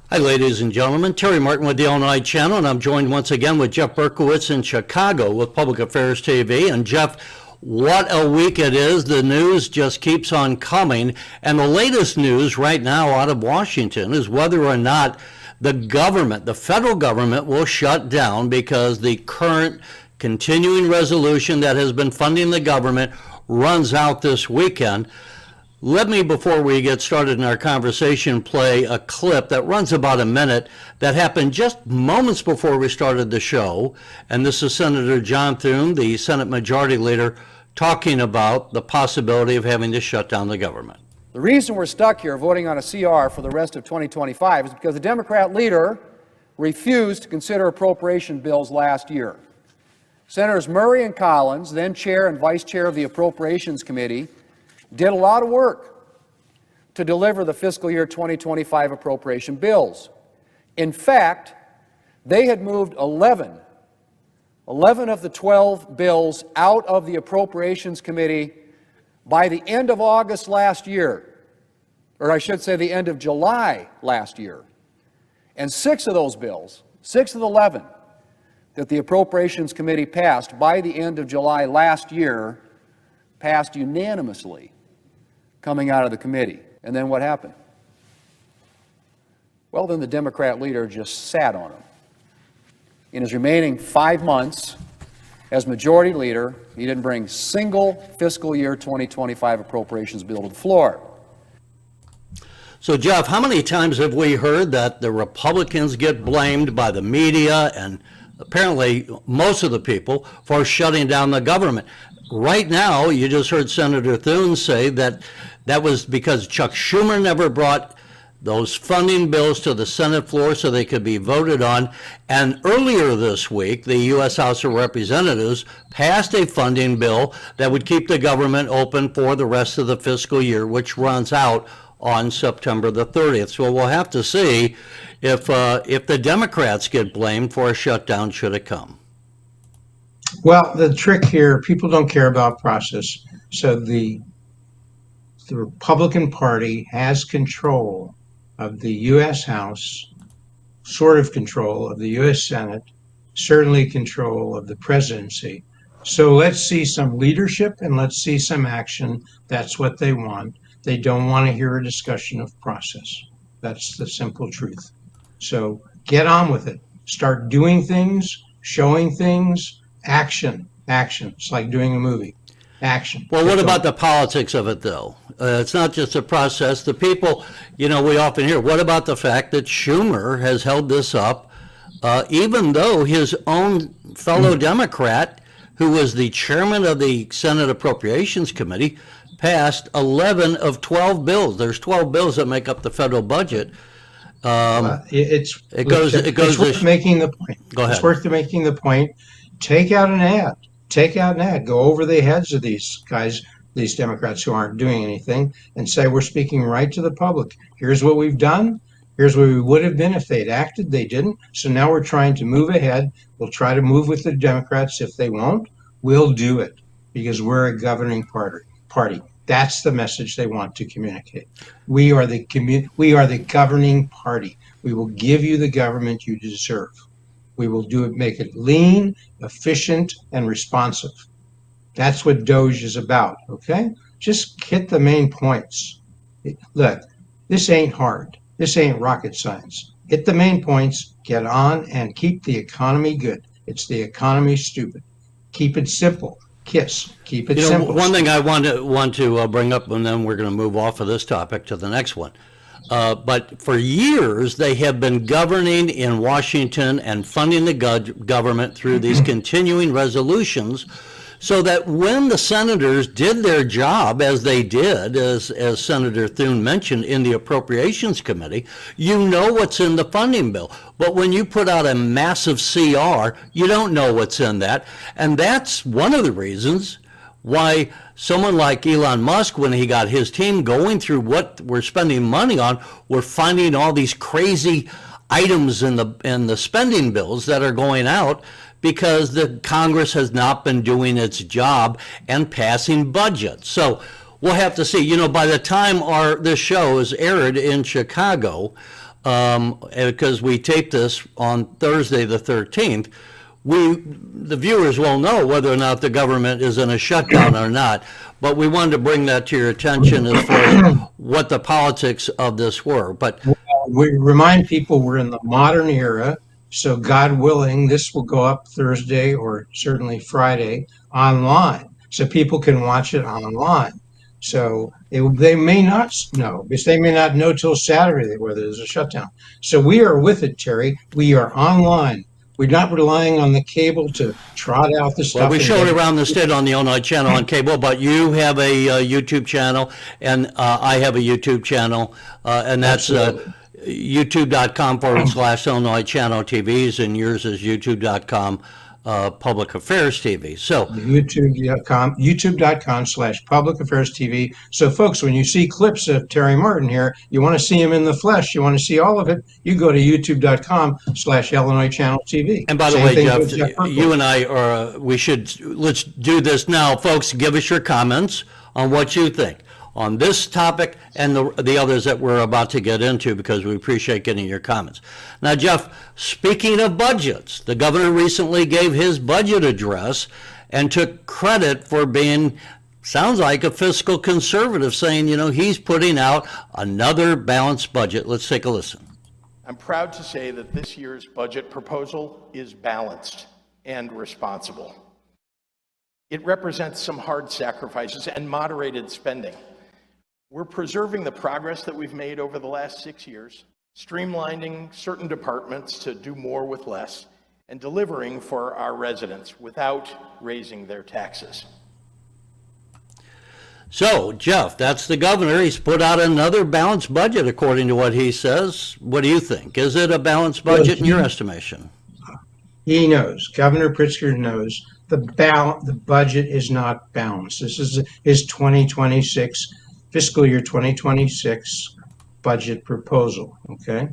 Hi, ladies and gentlemen. Terry Martin with the Illinois Channel, and I'm joined once again with Jeff Berkowitz in Chicago with Public Affairs TV. And Jeff, what a week it is. The news just keeps on coming. And the latest news right now out of Washington is whether or not the government, the federal government, will shut down because the current continuing resolution that has been funding the government runs out this weekend. Let me, before we get started in our conversation, play a clip that runs about a minute that happened just moments before we started the show. And this is Senator John Thune, the Senate Majority Leader, talking about the possibility of having to shut down the government. The reason we're stuck here voting on a CR for the rest of 2025 is because the Democrat leader refused to consider appropriation bills last year. Senators Murray and Collins, then chair and vice chair of the Appropriations Committee, did a lot of work to deliver the fiscal year 2025 appropriation bills. In fact, they had moved 11 of the 12 bills out of the Appropriations Committee by the end of August last year, or I should say the end of July last year. And 6 of those bills, 6 of the 11 that the Appropriations Committee passed by the end of July last year, passed unanimously coming out of the committee. And then what happened? Well, then the Democrat leader just sat on them. In his remaining 5 months as majority leader, he didn't bring a single fiscal year 2025 appropriations bill to the floor. So, Jeff, how many times have we heard that the Republicans get blamed by the media and apparently most of the people for shutting down the government? Right now, you just heard Senator Thune say that that was because Chuck Schumer never brought those funding bills to the Senate floor so they could be voted on. And earlier this week, the U.S. House of Representatives passed a funding bill that would keep the government open for the rest of the fiscal year, which runs out on September the 30th. So we'll have to see if the Democrats get blamed for a shutdown should it come. Well, the trick here, people don't care about process. So the Republican Party has control of the U.S. House, sort of control of the U.S. Senate, certainly control of the presidency. So let's see some leadership and let's see some action. That's what they want. They don't want to hear a discussion of process. That's the simple truth. So get on with it. Start doing things, showing things. Action. It's like doing a movie. Action. Well, what about the politics of it, though? It's not just a process. The people, we often hear, what about the fact that Schumer has held this up, even though his own fellow Democrat, who was the chairman of the Senate Appropriations Committee, passed 11 of 12 bills. There's 12 bills that make up the federal budget. It's worth making the point. Go ahead. It's worth making the point. Take out an ad. Go over the heads of these guys, these Democrats who aren't doing anything, and say, we're speaking right to the public. Here's what we've done. Here's where we would have been if they'd acted. They didn't. So now we're trying to move ahead. We'll try to move with the Democrats. If they won't, we'll do it because we're a governing party. That's the message they want to communicate. We are the governing party. We will give you the government you deserve. We will make it lean, efficient, and responsive. That's what DOGE is about, okay? Just hit the main points. Look, this ain't hard. This ain't rocket science. Hit the main points, get on, and keep the economy good. It's the economy stupid. Keep it simple. Keep it simple. One thing I want to bring up, and then we're going to move off of this topic to the next one. But for years, they have been governing in Washington and funding the government through these continuing resolutions so that when the senators did their job, as they did, as Senator Thune mentioned, in the Appropriations Committee, you know what's in the funding bill. But when you put out a massive CR, you don't know what's in that. And that's one of the reasons why someone like Elon Musk, when he got his team going through what we're spending money on, we're finding all these crazy items in the spending bills that are going out because the Congress has not been doing its job and passing budgets. So we'll have to see. By the time this show is aired in Chicago, because we taped this on Thursday the 13th, the viewers will know whether or not the government is in a shutdown or not. But we wanted to bring that to your attention as far as what the politics of this were. But We remind people we're in the modern era, so God willing, this will go up Thursday or certainly Friday online, so people can watch it online. So they may not know, because they may not know till Saturday whether there's a shutdown. So we are with it, Terry. We are online. We're not relying on the cable to trot out the stuff. well, we show it around the state on the Illinois Channel on cable, but you have a YouTube channel, and I have a YouTube channel, and that's youtube.com/Illinois Channel TVs, and yours is youtube.com Public Affairs TV. So youtube.com/Public Affairs TV. So folks, when you see clips of Terry Martin here, you want to see him in the flesh, you want to see all of it, you go to youtube.com/Illinois Channel TV. And by the way, Jeff, you and I let's do this now. Folks, give us your comments on what you think on this topic and the others that we're about to get into, because we appreciate getting your comments. Now, Jeff, speaking of budgets, the governor recently gave his budget address and took credit for being, sounds like, a fiscal conservative, saying, he's putting out another balanced budget. Let's take a listen. I'm proud to say that this year's budget proposal is balanced and responsible. It represents some hard sacrifices and moderated spending. We're preserving the progress that we've made over the last 6 years, streamlining certain departments to do more with less, and delivering for our residents without raising their taxes. So, Jeff, that's the governor. He's put out another balanced budget, according to what he says. What do you think? Is it a balanced budget in your estimation? He knows. Governor Pritzker knows the budget is not balanced. This is his 2026 fiscal year 2026 budget proposal, okay?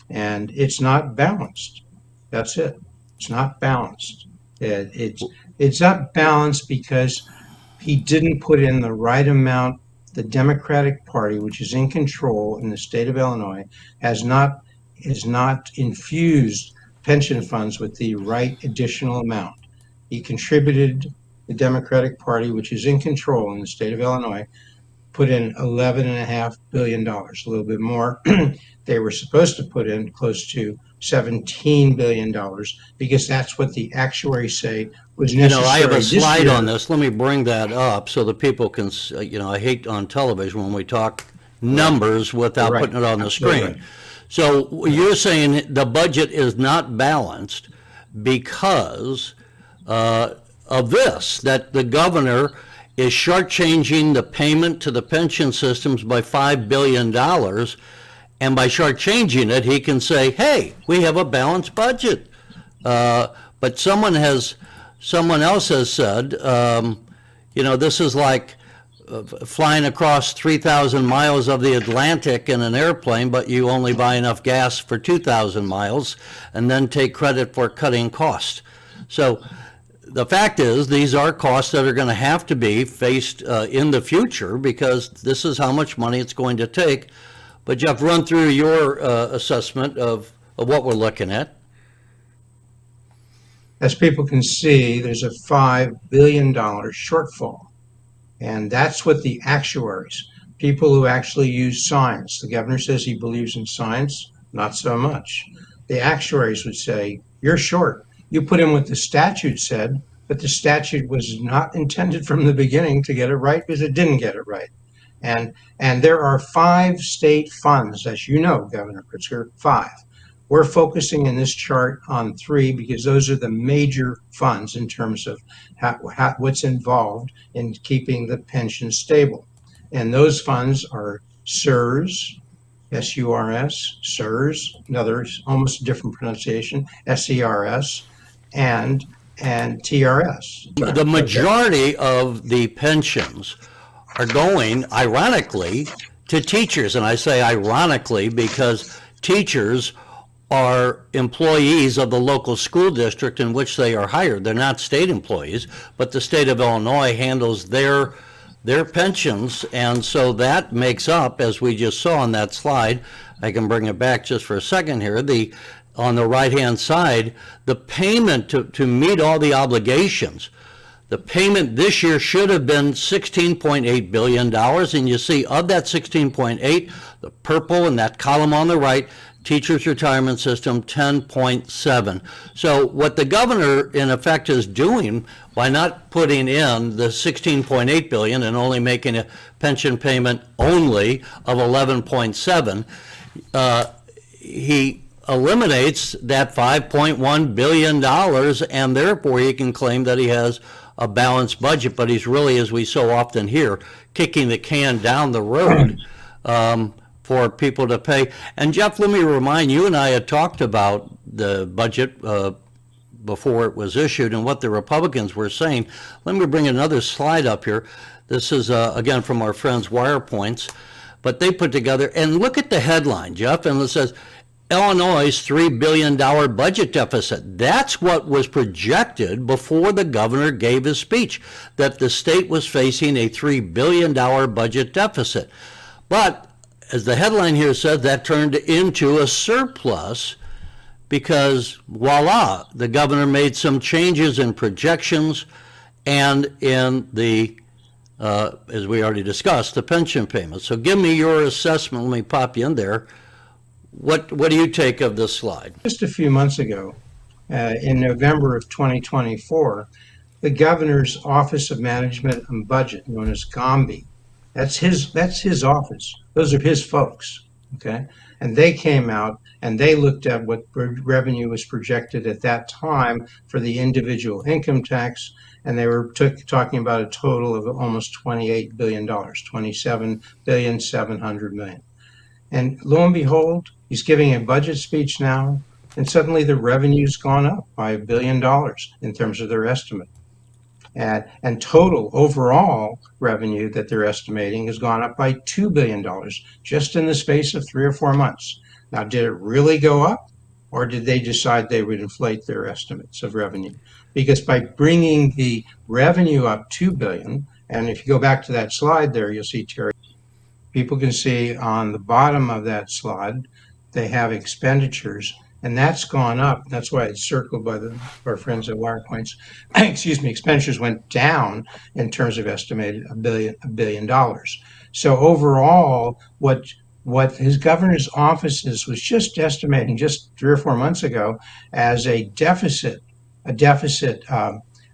And it's not balanced. That's it. It's not balanced. It's not balanced because he didn't put in the right amount. The Democratic Party, which is in control in the state of Illinois, has not infused pension funds with the right additional amount. He contributed, the Democratic Party, which is in control in the state of Illinois, put in $11.5 billion, a little bit more. They were supposed to put in close to $17 billion, because that's what the actuaries say was necessary. I have a slide on this. Let me bring that up so that people can, I hate on television when we talk numbers without putting it on the screen. Right. So you're saying the budget is not balanced because of this, that the governor is shortchanging the payment to the pension systems by $5 billion. And by shortchanging it, he can say, hey, we have a balanced budget. But someone else has said, this is like flying across 3,000 miles of the Atlantic in an airplane, but you only buy enough gas for 2,000 miles and then take credit for cutting costs. So the fact is, these are costs that are going to have to be faced in the future, because this is how much money it's going to take. But Jeff, run through your assessment of what we're looking at. As people can see, there's a $5 billion shortfall. And that's what the actuaries, people who actually use science, the governor says he believes in science, not so much. The actuaries would say, you're short. You put in what the statute said, but the statute was not intended from the beginning to get it right, because it didn't get it right. And there are 5 state funds, as you know, Governor Pritzker, 5. We're focusing in this chart on 3 because those are the major funds in terms of what's involved in keeping the pension stable. And those funds are SURS, S-U-R-S, SURS, another almost different pronunciation, S-E-R-S, and TRS. The majority of the pensions are going, ironically, to teachers. And I say ironically because teachers are employees of the local school district in which they are hired. They're not state employees, but the state of Illinois handles their pensions, and so that makes up, as we just saw on that slide, I can bring it back just for a second here. On the right-hand side, the payment to meet all the obligations, the payment this year should have been $16.8 billion, and you see of that 16.8, the purple in that column on the right, teachers' retirement system, 10.7. So what the governor, in effect, is doing by not putting in the 16.8 billion and only making a pension payment only of 11.7, he eliminates that $5.1 billion, and therefore he can claim that he has a balanced budget, but he's really, as we so often hear, kicking the can down the road for people to pay. And Jeff, let me remind you, and I had talked about the budget before it was issued and what the Republicans were saying. Let me bring another slide up here. This is, again, from our friends WirePoints, but they put together, and look at the headline, Jeff, and it says, Illinois' $3 billion budget deficit. That's what was projected before the governor gave his speech, that the state was facing a $3 billion budget deficit. But as the headline here says, that turned into a surplus because, voila, the governor made some changes in projections and in the, as we already discussed, the pension payments. So give me your assessment. Let me pop you in there. What do you take of this slide? Just a few months ago, in November of 2024, the governor's Office of Management and Budget, known as GOMBI, that's his office. Those are his folks, okay? And they came out and they looked at what revenue was projected at that time for the individual income tax, and they were talking about a total of almost $28 billion, $27.7 billion. And lo and behold, he's giving a budget speech now, and suddenly the revenue's gone up by $1 billion in terms of their estimate. And total overall revenue that they're estimating has gone up by $2 billion just in the space of 3 or 4 months. Now, did it really go up, or did they decide they would inflate their estimates of revenue? Because by bringing the revenue up $2 billion, and if you go back to that slide there, you'll see, Terry, people can see on the bottom of that slide, they have expenditures, and that's gone up. That's why it's circled by our friends at WirePoints. Excuse me, expenditures went down in terms of estimated $1 billion. So overall, what his governor's offices was just estimating just 3 or 4 months ago as a deficit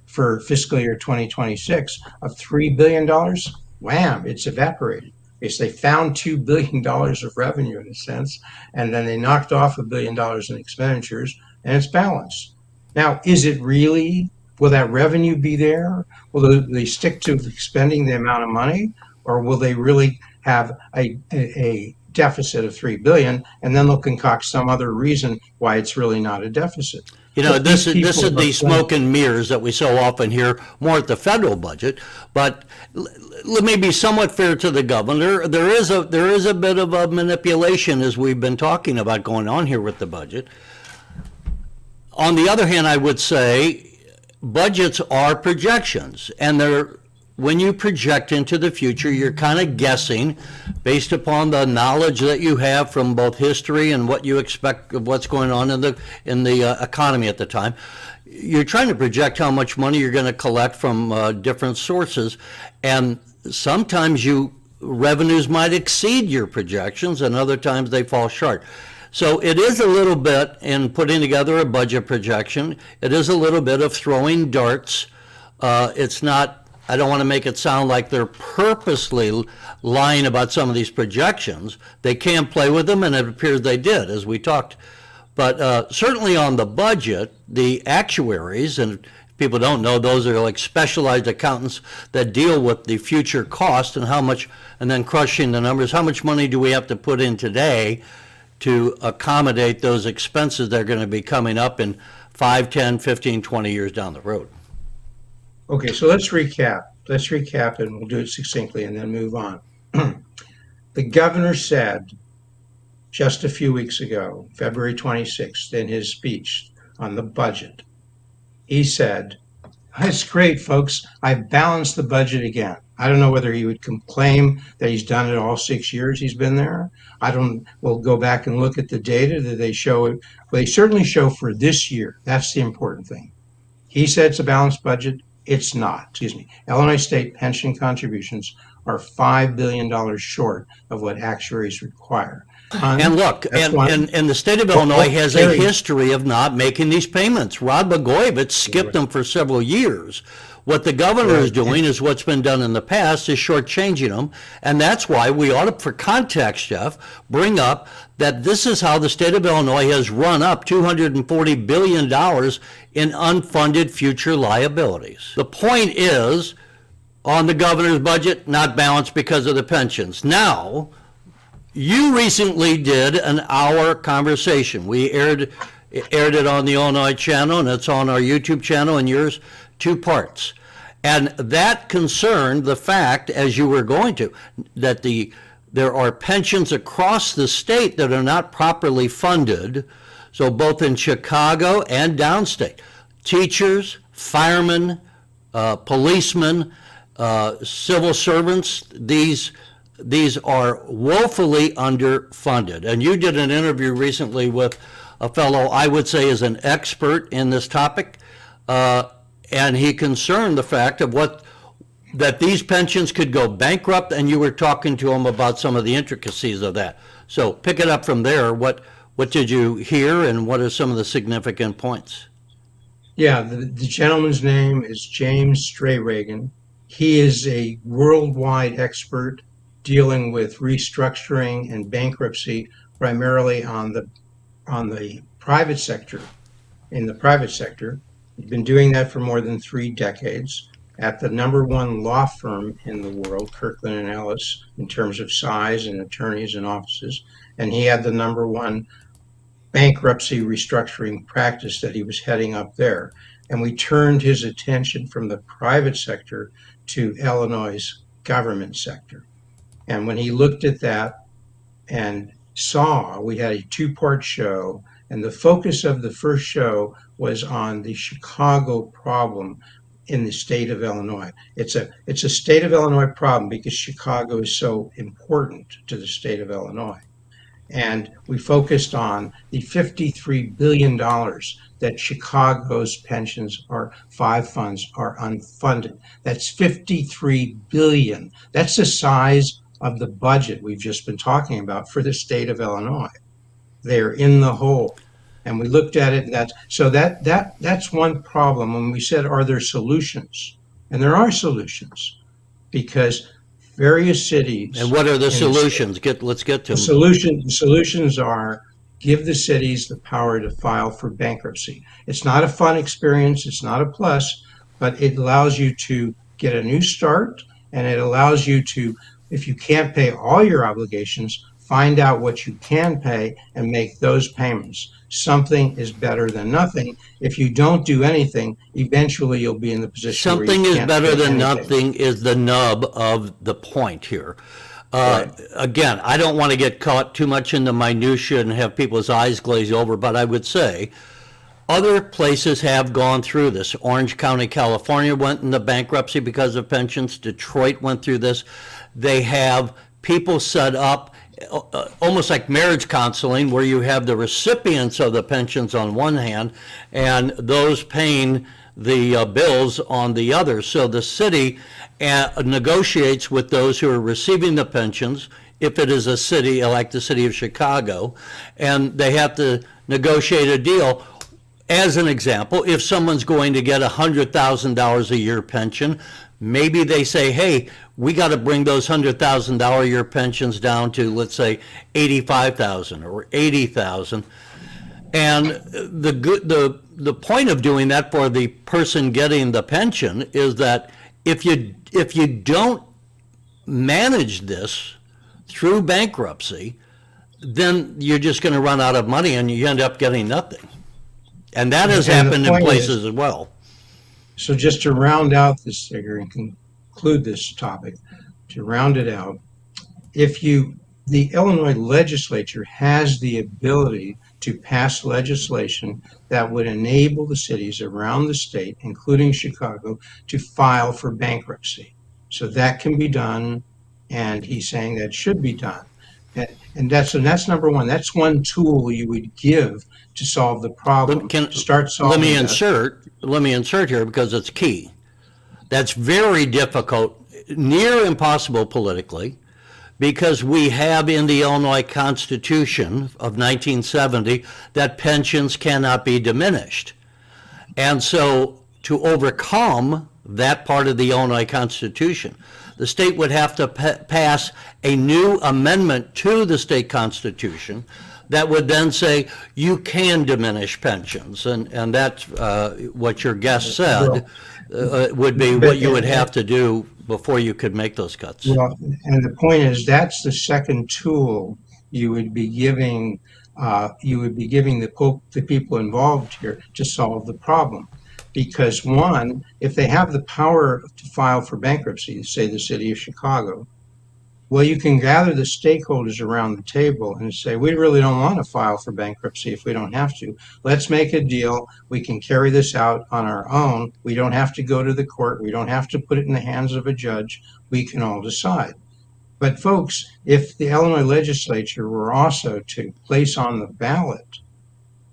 for fiscal year 2026 of $3 billion, wham, it's evaporated. Because they found $2 billion of revenue in a sense, and then they knocked off $1 billion in expenditures, and it's balanced. Now, is it really, will that revenue be there? Will they stick to spending the amount of money, or will they really have a deficit of $3 billion, and then they'll concoct some other reason why it's really not a deficit? You know, this is the smoke and mirrors that we so often hear more at the federal budget. But let me be somewhat fair to the governor. There is a bit of a manipulation, as we've been talking about, going on here with the budget. On the other hand, I would say budgets are projections, and when you project into the future, you're kind of guessing based upon the knowledge that you have from both history and what you expect of what's going on in the economy at the time. You're trying to project how much money you're going to collect from different sources, and sometimes revenues might exceed your projections, and other times they fall short. So it is a little bit, in putting together a budget projection, it is a little bit of throwing darts. It's not, I don't want to make it sound like they're purposely lying about some of these projections. They can play with them, and it appears they did, as we talked. But certainly on the budget, the actuaries, and people don't know, those are like specialized accountants that deal with the future cost and how much, and then crushing the numbers. How much money do we have to put in today to accommodate those expenses that are going to be coming up in 5, 10, 15, 20 years down the road? Okay, so let's recap. Let's recap, and we'll do it succinctly and then move on. The governor said just a few weeks ago, February 26th, in his speech on the budget, he said, "That's great, folks. I've balanced the budget again." I don't know whether he would claim that he's done it all 6 years he's been there. I don't, we'll go back and look at the data that they show. Well, they certainly show for this year. That's the important thing. He said it's a balanced budget. It's not. Excuse me. Illinois state pension contributions are $5 billion short of what actuaries require. And look, That's one. and the state of Illinois has a history of not making these payments. Rod Blagojevich skipped them for several years. What the governor is doing is what's been done in the past, is shortchanging them. And that's why we ought to, for context, Jeff, bring up that this is how the state of Illinois has run up $240 billion in unfunded future liabilities. The point is, on the governor's budget, not balanced because of the pensions. Now, you recently did an hour conversation. We aired it on the Illinois channel, and it's on our YouTube channel, and yours, 2 parts. And that concerned the fact, as you were going to, that there are pensions across the state that are not properly funded, so both in Chicago and downstate. Teachers, firemen, policemen, civil servants, these are woefully underfunded. And you did an interview recently with a fellow I would say is an expert in this topic, and he concerned the fact of that these pensions could go bankrupt, and you were talking to him about some of the intricacies of that. So pick it up from there. What did you hear, and what are some of the significant points? Yeah, the gentleman's name is James Strayragan. He is a worldwide expert dealing with restructuring and bankruptcy, primarily on the private sector. In the private sector, he's been doing that for more than 3 decades at the #1 law firm in the world, Kirkland and Ellis, in terms of size and attorneys and offices. And he had the #1 bankruptcy restructuring practice that he was heading up there. And we turned his attention from the private sector to Illinois' government sector. And when he looked at that and saw, we had a 2-part show, and the focus of the first show was on the Chicago problem in the state of Illinois. It's a state of Illinois problem because Chicago is so important to the state of Illinois. And we focused on the $53 billion that Chicago's pensions or 5 funds are unfunded. That's $53 billion. That's the size of the budget we've just been talking about for the state of Illinois. They're in the hole. And we looked at it, and that's one problem. When we said, are there solutions? And there are solutions, because various cities. And what are the solutions? Let's get to them. The solutions are give the cities the power to file for bankruptcy. It's not a fun experience. It's not a plus, but it allows you to get a new start, and it allows you to, if you can't pay all your obligations, find out what you can pay and make those payments. Something is better than nothing. If you don't do anything, eventually you'll be in the position where Something you is can't better pay than anything. nothing is the nub of the point here. Right. Again, I don't want to get caught too much in the minutia and have people's eyes glaze over, but I would say other places have gone through this. Orange County, California went into bankruptcy because of pensions. Detroit went through this. They have people set up almost like marriage counseling, where you have the recipients of the pensions on one hand and those paying the bills on the other. So the city negotiates with those who are receiving the pensions, if it is a city like the city of Chicago, and they have to negotiate a deal. As an example, if someone's going to get $100,000 a year pension, maybe they say, hey, we got to bring those $100,000 a year pensions down to, let's say, $85,000 or $80,000. And the point of doing that for the person getting the pension is that if you don't manage this through bankruptcy, then you're just going to run out of money and you end up getting nothing. And that has happened in places as well. So just to round out this figure and conclude this topic, to round it out, the Illinois legislature has the ability to pass legislation that would enable the cities around the state, including Chicago, to file for bankruptcy. So that can be done, and he's saying that should be done. And that's number one. That's one tool you would give to solve the problem. Start let me solving that. let me insert here because it's key. That's very difficult, near impossible politically, because we have in the Illinois Constitution of 1970 that pensions cannot be diminished. And so to overcome that part of the Illinois Constitution, the state would have to pass a new amendment to the state constitution that would then say you can diminish pensions. And that's what your guest said would be what you would have to do before you could make those cuts. Well, and the point is that's the second tool you would be giving. The people involved here to solve the problem. Because one, if they have the power to file for bankruptcy, say the city of Chicago, well, you can gather the stakeholders around the table and say, we really don't want to file for bankruptcy if we don't have to. Let's make a deal. We can carry this out on our own. We don't have to go to the court. We don't have to put it in the hands of a judge. We can all decide. But folks, if the Illinois legislature were also to place on the ballot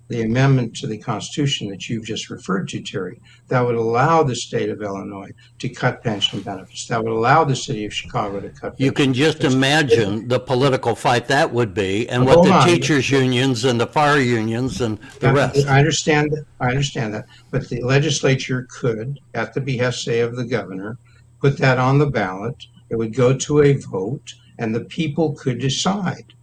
the amendment to the Constitution that you've just referred to, Terry, that would allow the state of Illinois to cut pension benefits. That would allow the city of Chicago to cut. You can just imagine the political fight that would be, and what the teachers' unions and the fire unions and the rest. I understand that. But the legislature could, at the behest, say, of the governor, put that on the ballot. It would go to a vote, and the people could decide.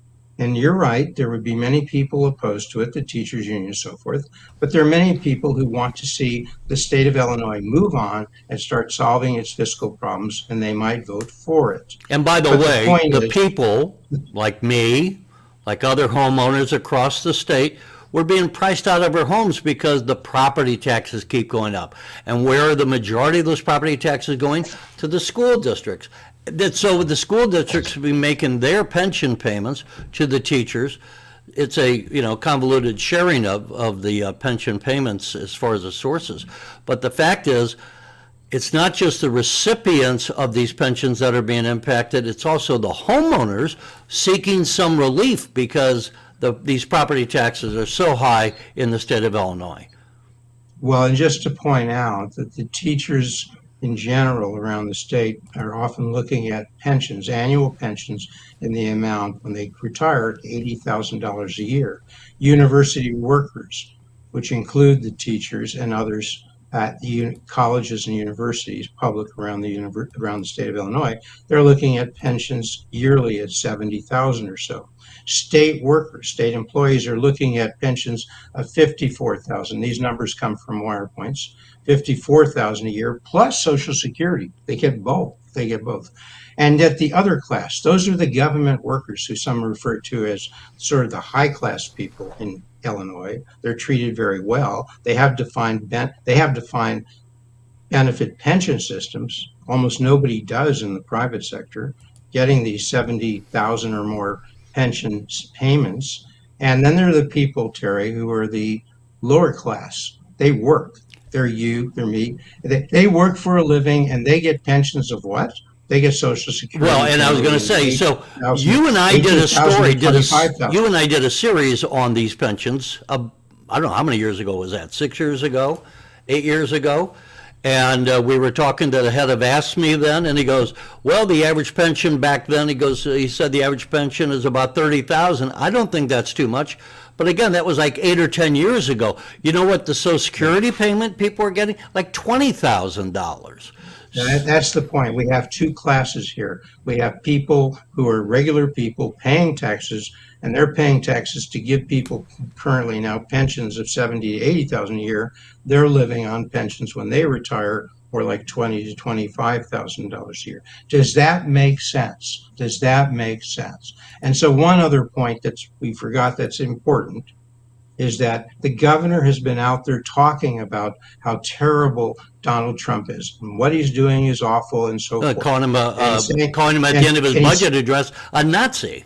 And you're right, there would be many people opposed to it, the teachers union and so forth, but there are many people who want to see the state of Illinois move on and start solving its fiscal problems, and they might vote for it. And by the way, the people like me, like other homeowners across the state, we're being priced out of our homes because the property taxes keep going up. And where are the majority of those property taxes going? To the school districts. So the school districts will be making their pension payments to the teachers. It's a convoluted sharing of the pension payments as far as the sources. But the fact is, it's not just the recipients of these pensions that are being impacted, it's also the homeowners seeking some relief because these property taxes are so high in the state of Illinois. Well, and just to point out that the teachers in general around the state are often looking at pensions, annual pensions, in the amount when they retire, $80,000 a year. University workers, which include the teachers and others at the colleges and universities, public around the state of Illinois, they're looking at pensions yearly at $70,000 or so. State workers, state employees are looking at pensions of $54,000. These numbers come from wire points. $54,000 a year plus Social Security. They get both. And at the other class, those are the government workers who some refer to as sort of the high class people in Illinois. They're treated very well. They have defined benefit pension systems. Almost nobody does in the private sector, getting these 70,000 or more pension payments. And then there are the people, Terry, who are the lower class. They work. They're you, they're me. They work for a living and they get pensions of what? They get Social Security. Well, and I was going to say, so you and I did a story, you and I did a series on these pensions. I don't know, how many years ago was that? 6 years ago? 8 years ago? And we were talking to the head of ASME then, and he goes, well, the average pension back then, he said the average pension is about $30,000. I don't think that's too much. But again, that was like 8 or 10 years ago. You know what the Social Security payment people are getting? Like $20,000. That's the point. We have two classes here. We have people who are regular people paying taxes, and they're paying taxes to give people currently now pensions of $70,000 to $80,000 a year. They're living on pensions when they retire, or like $20,000 to $25,000 a year. Does that make sense? Does that make sense? And so one other point we forgot that's important is that the governor has been out there talking about how terrible Donald Trump is and what he's doing is awful and so forth. Calling him at the end of his budget address a Nazi.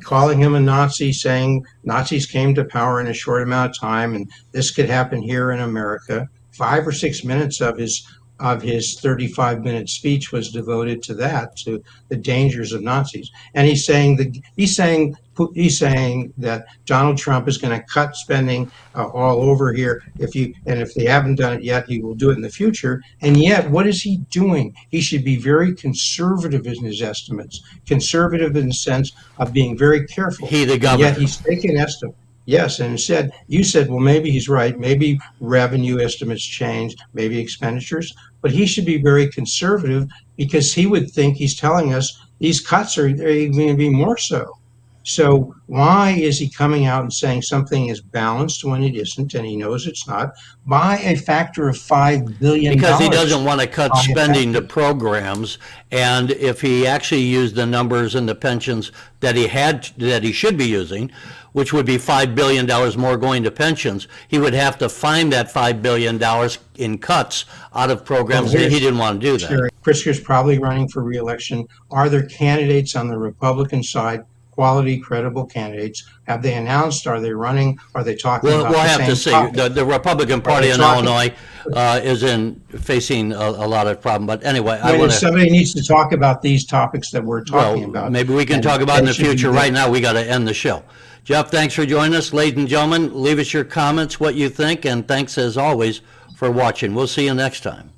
Calling him a Nazi, saying Nazis came to power in a short amount of time and this could happen here in America. 5 or 6 minutes of his of his 35-minute speech was devoted to that, to the dangers of Nazis. And he's saying that Donald Trump is going to cut spending all over here. If they haven't done it yet, he will do it in the future. And yet, what is he doing? He should be very conservative in his estimates, conservative in the sense of being very careful. He, the And governor. yet he's taking estimate. Yes, and you said, well, maybe he's right. Maybe revenue estimates change, maybe expenditures, but he should be very conservative because he would think he's telling us these cuts are going to be more so. So why is he coming out and saying something is balanced when it isn't, and he knows it's not, by a factor of $5 billion? Because he doesn't want to cut By a spending to factor. programs, and if he actually used the numbers and the pensions that he should be using, which would be $5 billion more going to pensions, he would have to find that $5 billion in cuts out of programs, and he didn't want to do that. Pritzker's probably running for re-election. Are there candidates on the Republican side, quality, credible candidates? Have they announced? Are they running? Are they talking We'll about the have to same see. topic? The Republican Party in talking- Illinois is facing a lot of problem. But anyway, I When want to. somebody needs to talk about these topics that we're talking about. Maybe we can and talk about in they the should be future. there. Right now, we got to end the show. Jeff, thanks for joining us. Ladies and gentlemen, leave us your comments, what you think, and thanks as always for watching. We'll see you next time.